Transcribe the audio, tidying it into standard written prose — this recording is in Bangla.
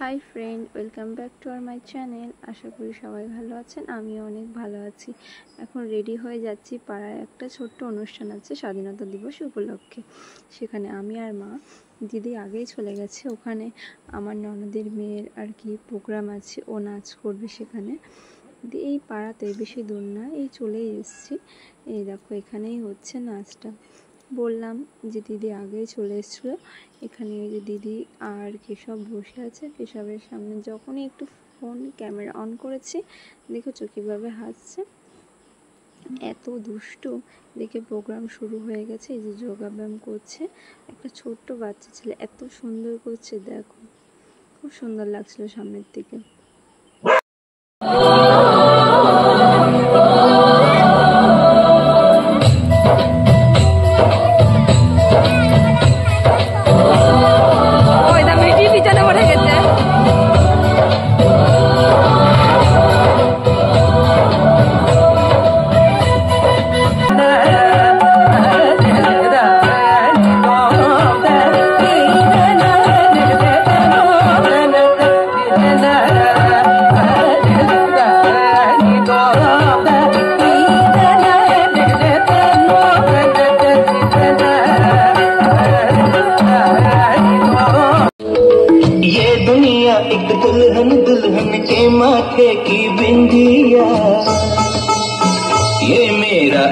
High friend, welcome back to my channel. আশা করি সবাই ভালো আছেন, আমিও অনেক ভালো আছি। এখন রেডি হয়ে যাচ্ছি, পাড়ায় একটা ছোট্ট অনুষ্ঠান আছে স্বাধীনতা দিবস উপলক্ষে। সেখানে আমি আর মা, দিদি আগেই চলে গেছে। ওখানে আমার ননদের মেয়ের আর কি প্রোগ্রাম আছে, ও নাচ করবে সেখানে। এই পাড়াতে বেশি দূর না, এই চলেই এসেছি। এই দেখো এখানেই হচ্ছে নাচটা। বললাম যে দিদি আগেই চলে এসেছিলো। এখানে এই যে দিদি আর কেশব বসে আছে। কেশবের সামনে যখনই একটু ফোন ক্যামেরা অন করেছি, দেখেছো কীভাবে হাসছে, এত দুষ্টু। দেখে প্রোগ্রাম শুরু হয়ে গেছে। এই যে যোগাব্যায়াম করছে একটা ছোট্ট বাচ্চা ছেলে, এত সুন্দর করছে, দেখো খুব সুন্দর লাগছিল সামনের দিকে। एक दुल्हन दुल्हन के माथे की बिंदिया, ये मेरा